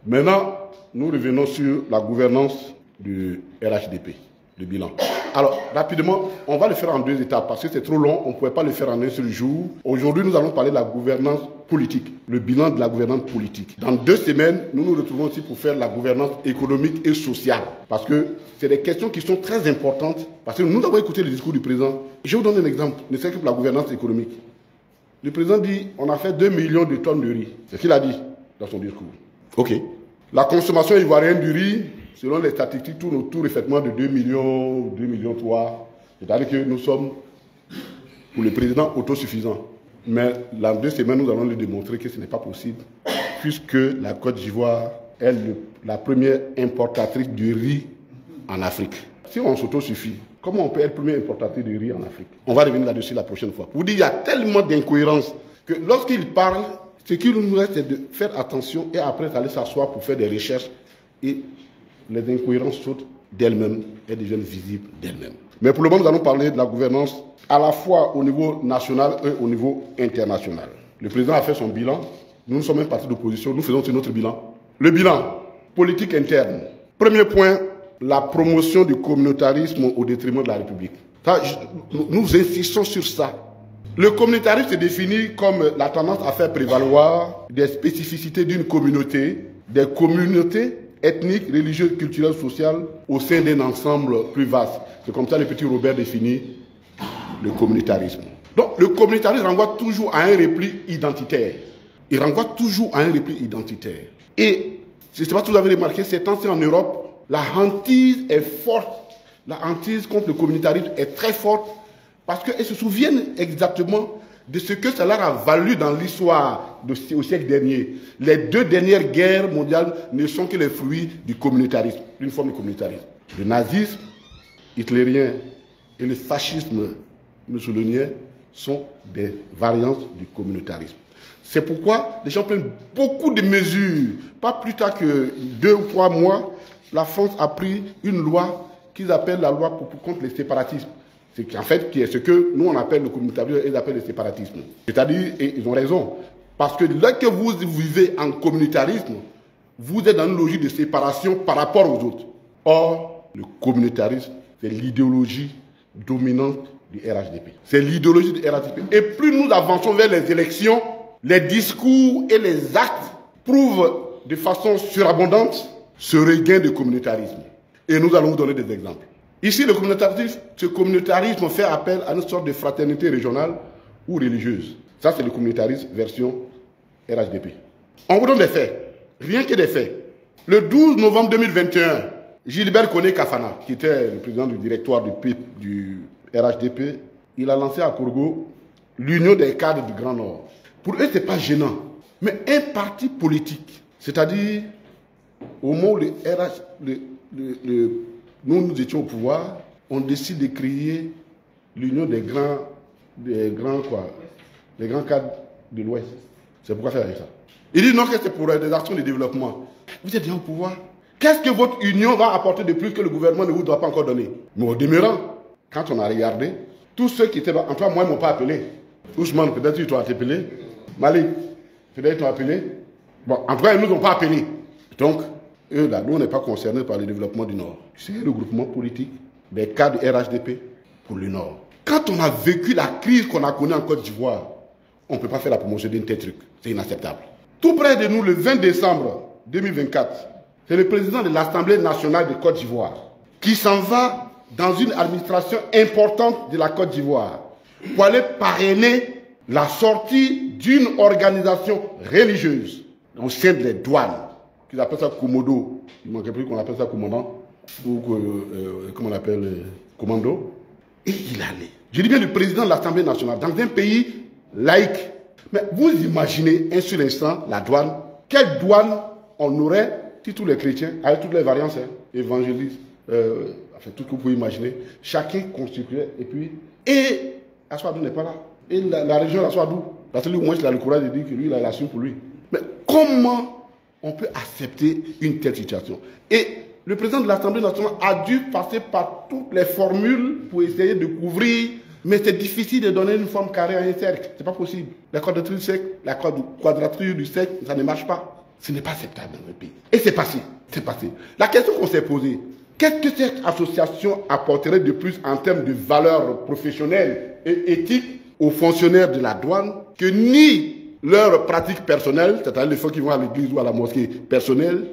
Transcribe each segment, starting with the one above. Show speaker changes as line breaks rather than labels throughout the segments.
Maintenant, nous revenons sur la gouvernance du RHDP, le bilan. Alors, rapidement, on va le faire en deux étapes parce que c'est trop long, on ne pouvait pas le faire en un seul jour. Aujourd'hui, nous allons parler de la gouvernance politique, le bilan de la gouvernance politique. Dans 2 semaines, nous nous retrouvons aussi pour faire la gouvernance économique et sociale. Parce que c'est des questions qui sont très importantes. Parce que nous avons écouté le discours du président. Je vous donne un exemple, ne serait-ce que pour la gouvernance économique. Le président dit, on a fait 2 millions de tonnes de riz. C'est ce qu'il a dit dans son discours. OK. La consommation ivoirienne du riz, selon les statistiques, tourne autour effectivement de 2 millions, 2 millions 3. C'est-à-dire que nous sommes, pour le président, autosuffisants. Mais dans 2 semaines, nous allons lui démontrer que ce n'est pas possible, puisque la Côte d'Ivoire est la première importatrice de riz en Afrique. Si on s'autosuffit, comment on peut être première importatrice de riz en Afrique? On va revenir là-dessus la prochaine fois. Pour dire, il y a tellement d'incohérences que lorsqu'il parle, ce qu'il nous reste, c'est de faire attention et après aller s'asseoir pour faire des recherches et les incohérences sautent d'elles-mêmes et deviennent visibles d'elles-mêmes. Mais pour le moment, nous allons parler de la gouvernance à la fois au niveau national et au niveau international. Le président a fait son bilan. Nous sommes un parti d'opposition. Nous faisons aussi notre bilan. Le bilan, politique interne. Premier point, la promotion du communautarisme au détriment de la République. Ça, nous insistons sur ça. Le communautarisme se définit comme la tendance à faire prévaloir des spécificités d'une communauté, des communautés ethniques, religieuses, culturelles, sociales au sein d'un ensemble plus vaste. C'est comme ça que le petit Robert définit le communautarisme. Donc le communautarisme renvoie toujours à un repli identitaire. Il renvoie toujours à un repli identitaire. Et, je ne sais pas si vous avez remarqué, ces temps-ci en Europe, la hantise est forte. La hantise contre le communautarisme est très forte parce qu'elles se souviennent exactement de ce que ça leur a valu dans l'histoire au siècle dernier. Les 2 dernières guerres mondiales ne sont que les fruits du communautarisme, d'une forme de communautarisme. Le nazisme hitlérien et le fascisme mussolinien sont des variantes du communautarisme. C'est pourquoi les gens prennent beaucoup de mesures. Pas plus tard que 2 ou 3 mois, la France a pris une loi qu'ils appellent la loi contre les séparatismes. C'est en fait ce que nous on appelle le communautarisme et ils appellent le séparatisme. C'est-à-dire, et ils ont raison, parce que là que vous vivez en communautarisme, vous êtes dans une logique de séparation par rapport aux autres. Or, le communautarisme, c'est l'idéologie dominante du RHDP. C'est l'idéologie du RHDP. Et plus nous avançons vers les élections, les discours et les actes prouvent de façon surabondante ce regain de communautarisme. Et nous allons vous donner des exemples. Ici, ce communautarisme fait appel à une sorte de fraternité régionale ou religieuse. Ça, c'est le communautarisme version RHDP. On vous donne des faits, rien que des faits. Le 12 novembre 2021, Gilbert Koné Kafana, qui était le président du directoire du RHDP, il a lancé à Kourgo l'Union des cadres du Grand Nord. Pour eux, ce n'est pas gênant. Mais un parti politique, c'est-à-dire au moment où nous étions au pouvoir, on décide de créer l'union des grands cadres de l'Ouest. C'est pourquoi faire ça. Il dit non, que c'est pour des actions de développement. Vous êtes déjà au pouvoir. Qu'est-ce que votre union va apporter de plus que le gouvernement ne vous doit pas encore donner? Mais au demeurant, quand on a regardé, tous ceux qui étaient là, enfin moi, ils ne m'ont pas appelé. Ousmane, peut-être qu'ils t'ont appelé. Malik, peut-être qu'ils t'ont appelé. Bon, en tout cas, ils ne nous ont pas appelés. Donc, eux, là, nous, on n'est pas concernés par le développement du Nord. C'est le groupement politique des cadres RHDP pour le Nord. Quand on a vécu la crise qu'on a connue en Côte d'Ivoire, on ne peut pas faire la promotion d'un tel truc. C'est inacceptable. Tout près de nous, le 20 décembre 2024, c'est le président de l'Assemblée nationale de Côte d'Ivoire qui s'en va dans une administration importante de la Côte d'Ivoire pour aller parrainer la sortie d'une organisation religieuse au sein des douanes. Ils appellent ça Komodo. Il manquait plus qu'on appelle ça commandant. Ou comment on appelle commando. Et il allait. Je dis bien le président de l'Assemblée nationale dans un pays laïque. Mais vous imaginez un seul instant la douane. Quelle douane on aurait si tous les chrétiens, avec toutes les variantes, évangélistes, enfin tout ce que vous pouvez imaginer, chacun constituait et puis. Et Aswadou n'est pas là. Et la région Aswadou, parce que lui au moins il a le courage de dire que lui il a l'assume pour lui. Mais comment on peut accepter une telle situation? Et le président de l'Assemblée nationale a dû passer par toutes les formules pour essayer de couvrir, mais c'est difficile de donner une forme carrée à un cercle. C'est pas possible. La quadrature du cercle, ça ne marche pas. Ce n'est pas acceptable dans un pays. Et c'est passé. C'est passé. La question qu'on s'est posée, qu'est-ce que cette association apporterait de plus en termes de valeurs professionnelles et éthiques aux fonctionnaires de la douane que ni leurs pratiques personnelles, c'est-à-dire les fois qui vont à l'église ou à la mosquée personnelle,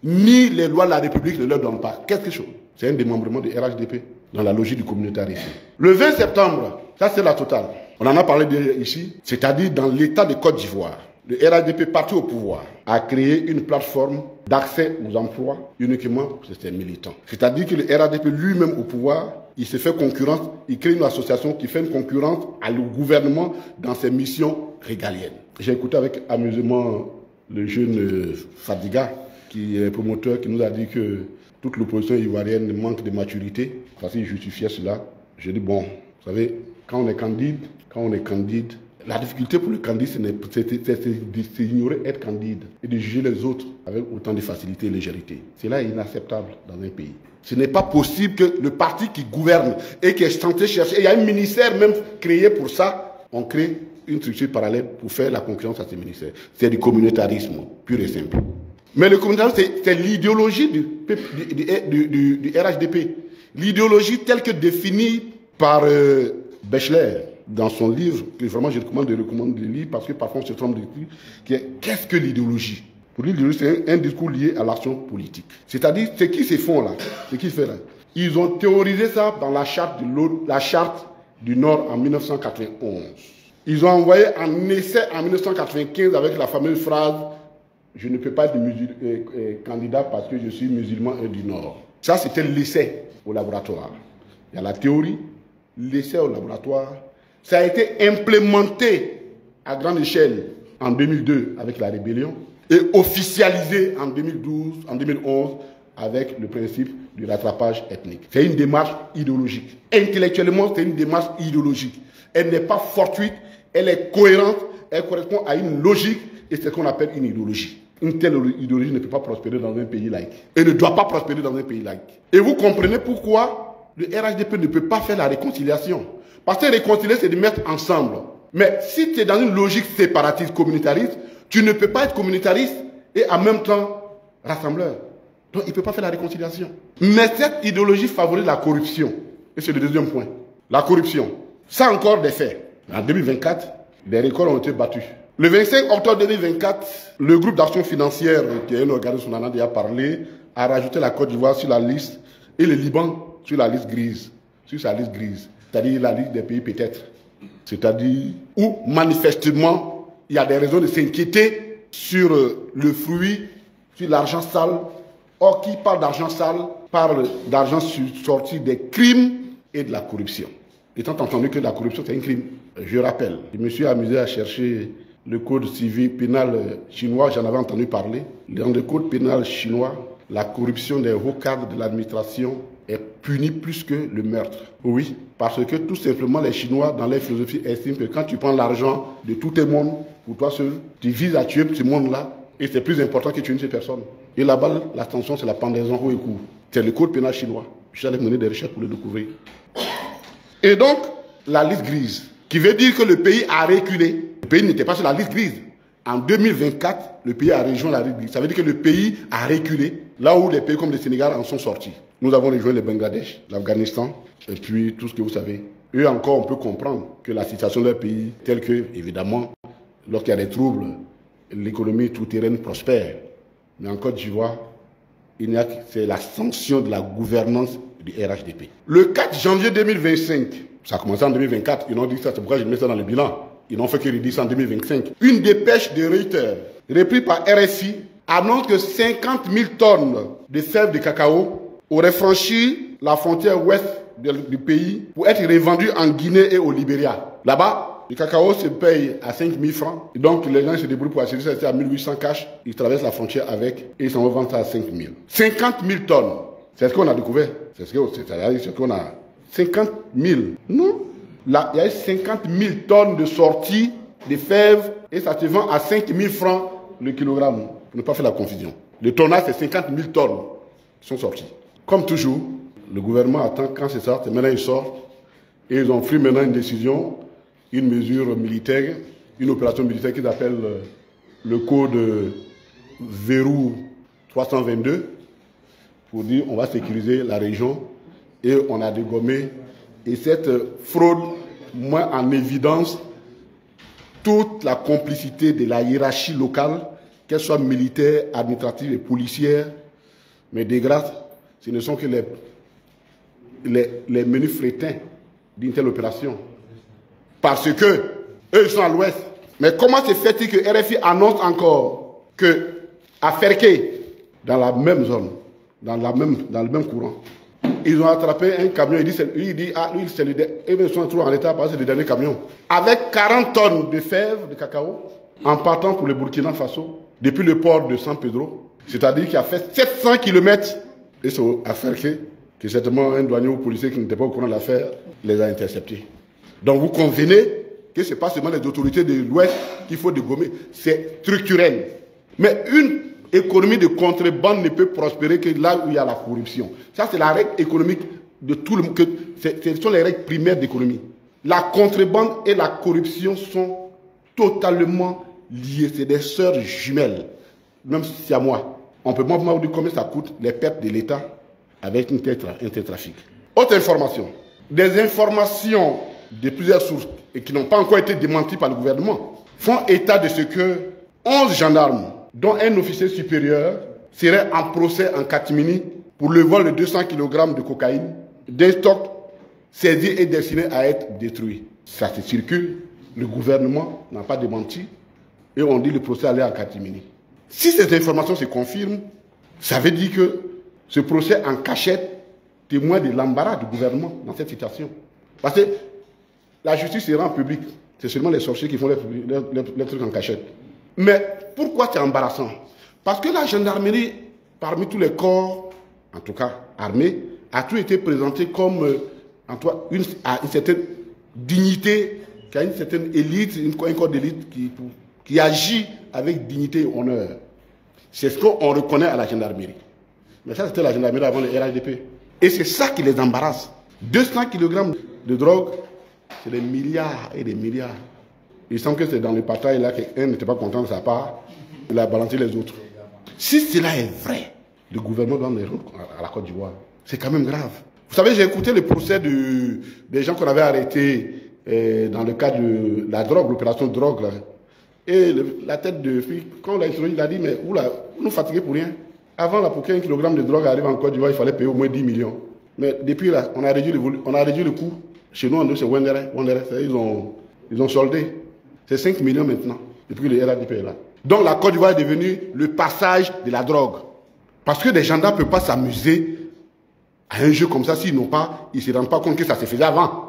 ni les lois de la République ne leur donnent pas quelque chose. C'est un démembrement du RHDP dans la logique du communautarisme. Le 20 septembre, ça c'est la totale. On en a parlé ici, c'est-à-dire dans l'État de Côte d'Ivoire. Le RHDP, parti au pouvoir, a créé une plateforme d'accès aux emplois uniquement pour ses militants. C'est-à-dire que le RHDP lui-même au pouvoir, il se fait concurrence, il crée une association qui fait une concurrence au gouvernement dans ses missions régaliennes. J'ai écouté avec amusement le jeune Fadiga, qui est promoteur, qui nous a dit que toute l'opposition ivoirienne manque de maturité, parce qu'il justifiait cela. J'ai dit, bon, vous savez, quand on est candide, la difficulté pour le candidat, c'est d'ignorer être candide et de juger les autres avec autant de facilité et légèreté. Cela est inacceptable dans un pays. Ce n'est pas possible que le parti qui gouverne et qui est censé chercher, et il y a un ministère même créé pour ça, on crée une structure parallèle pour faire la concurrence à ces ministères. C'est du communautarisme, pur et simple. Mais le communautarisme, c'est l'idéologie du RHDP. L'idéologie telle que définie par Bechler dans son livre, que vraiment je recommande de lire parce que parfois on se trompe de lire, qui est qu'est-ce que l'idéologie? Pour lui, l'idéologie, c'est un discours lié à l'action politique. C'est-à-dire, c'est qui se font là? C'est qui se fait là? Ils ont théorisé ça dans la charte du Nord en 1991. Ils ont envoyé un essai en 1995 avec la fameuse phrase « Je ne peux pas être candidat parce que je suis musulman et du Nord ». Ça, c'était l'essai au laboratoire. Il y a la théorie, l'essai au laboratoire. Ça a été implémenté à grande échelle en 2002 avec la rébellion et officialisé en 2012, en 2011 avec le principe du rattrapage ethnique. C'est une démarche idéologique. Intellectuellement, c'est une démarche idéologique. Elle n'est pas fortuite, elle est cohérente, elle correspond à une logique et c'est ce qu'on appelle une idéologie. Une telle idéologie ne peut pas prospérer dans un pays laïque. Et ne doit pas prospérer dans un pays laïque. Et vous comprenez pourquoi le RHDP ne peut pas faire la réconciliation. Parce que réconcilier, c'est de mettre ensemble. Mais si tu es dans une logique séparatiste, communautariste, tu ne peux pas être communautariste et en même temps rassembleur. Donc il ne peut pas faire la réconciliation. Mais cette idéologie favorise la corruption. Et c'est le deuxième point. La corruption. Ça encore des faits. En 2024, des records ont été battus. Le 25 octobre 2024, le groupe d'action financière, qui est un organisme, on en a déjà parlé, a rajouté la Côte d'Ivoire sur la liste et le Liban sur la liste grise. Sur sa liste grise. C'est-à-dire la liste des pays peut-être. C'est-à-dire où manifestement, il y a des raisons de s'inquiéter sur le fruit, sur l'argent sale. Or, qui parle d'argent sale, parle d'argent sorti des crimes et de la corruption. Étant entendu que la corruption, c'est un crime. Je rappelle, je me suis amusé à chercher le code civil pénal chinois, j'en avais entendu parler. Dans le code pénal chinois, la corruption des hauts cadres de l'administration est punie plus que le meurtre. Oui, parce que tout simplement les Chinois, dans leur philosophie, estiment que quand tu prends l'argent de tout le monde, pour toi seul, tu vises à tuer ce monde-là, et c'est plus important que tuer une seule personne. Et là-bas, la sanction, c'est la pendaison haut et court. C'est le code pénal chinois. J'allais mener des recherches pour le découvrir. Et donc, la liste grise, qui veut dire que le pays a reculé. Le pays n'était pas sur la liste grise. En 2024, le pays a rejoint la liste grise. Ça veut dire que le pays a reculé, là où les pays comme le Sénégal en sont sortis. Nous avons rejoint le Bangladesh, l'Afghanistan, et puis tout ce que vous savez. Eux encore, on peut comprendre que la situation de leur pays, telle que, évidemment, lorsqu'il y a des troubles, l'économie tout-terraine prospère. Mais en Côte d'Ivoire, c'est la sanction de la gouvernance du RHDP. Le 4 janvier 2025, ça a commencé en 2024, ils ont dit ça, c'est pourquoi je mets ça dans le bilan. Ils n'ont fait que redire ça en 2025. Une dépêche de Reuters, reprise par RFI, annonce que 50 000 tonnes de sève de cacao auraient franchi la frontière ouest du pays pour être revendues en Guinée et au Libéria. Là-bas, le cacao se paye à 5 000 francs. Et donc, les gens se débrouillent pour acheter ça à 1800 cash. Ils traversent la frontière avec et ils s'en vont vendre ça à 5 000. 50 000 tonnes. C'est ce qu'on a découvert. C'est ce qu'on a. 50 000. Non. Là, il y a 50 000 tonnes de sorties de fèves et ça se vend à 5 000 francs le kilogramme. Pour ne pas faire la confusion. Le tonnage, c'est 50 000 tonnes qui sont sorties. Comme toujours, le gouvernement attend quand c'est ça. Maintenant, ils sortent. Et ils ont pris maintenant une décision, une mesure militaire, une opération militaire qu'ils appellent le code verrou 322 pour dire on va sécuriser la région et on a dégommé. Et cette fraude met en évidence toute la complicité de la hiérarchie locale, qu'elle soit militaire, administrative et policière. Mais de grâce, ce ne sont que les menus frétins d'une telle opération. Parce que eux, ils sont à l'ouest. Mais comment se fait-il que RFI annonce encore qu'à Ferké, dans la même zone, dans le même courant, ils ont attrapé un camion, il dit ah, lui, c'est ils sont trop en retard parce que c'est le dernier camion. Avec 40 tonnes de fèves de cacao, en partant pour le Burkina Faso, depuis le port de San Pedro, c'est-à-dire qu'il a fait 700 km, et c'est à Ferké, que certainement un douanier ou policier qui n'était pas au courant de l'affaire les a interceptés. Donc vous convenez que ce n'est pas seulement les autorités de l'Ouest qu'il faut dégommer, c'est structurel. Mais une économie de contrebande ne peut prospérer que là où il y a la corruption. Ça, c'est la règle économique de tout le monde. Ce sont les règles primaires d'économie. La contrebande et la corruption sont totalement liées. C'est des sœurs jumelles. Même si c'est à moi. On peut pas vous dire combien ça coûte les pertes de l'État avec un tel trafic. Autre information. Des informations de plusieurs sources et qui n'ont pas encore été démenties par le gouvernement font état de ce que 11 gendarmes, dont un officier supérieur, serait en procès en catimini pour le vol de 200 kg de cocaïne d'un stock saisi et destiné à être détruit. Ça se circule, le gouvernement n'a pas démenti et on dit que le procès allait en catimini. Si ces informations se confirment, ça veut dire que ce procès en cachette témoigne de l'embarras du gouvernement dans cette situation. Parce que la justice se rend publique, c'est seulement les sorciers qui font les trucs en cachette. Mais pourquoi c'est embarrassant? Parce que la gendarmerie, parmi tous les corps, en tout cas armés, a toujours été présentée comme une certaine dignité, qui a une certaine élite, un corps d'élite qui agit avec dignité et honneur. C'est ce qu'on reconnaît à la gendarmerie. Mais ça, c'était la gendarmerie avant le RHDP. Et c'est ça qui les embarrasse. 200 kg de drogue, c'est des milliards et des milliards. Il semble que c'est dans le partage là qu'un n'était pas content de sa part, il a balancé les autres. Si cela est vrai, le gouvernement doit les rendre à la Côte d'Ivoire. C'est quand même grave. Vous savez, j'ai écouté le procès des gens qu'on avait arrêtés dans le cadre de la drogue, l'opération drogue. Là. Et la tête de fille, quand on l'a introduit, il a dit, mais oula, vous nous fatiguez pour rien. Avant, là, pour qu'un kilogramme de drogue arrive en Côte d'Ivoire, il fallait payer au moins 10 millions. Mais depuis là, on a réduit le coût. Chez nous, c'est Wendere. Ils ont soldé. C'est 5 millions maintenant, depuis que le RHDP est là. Donc la Côte d'Ivoire est devenue le passage de la drogue. Parce que les gendarmes ne peuvent pas s'amuser à un jeu comme ça s'ils ne se rendent pas compte que ça se faisait avant.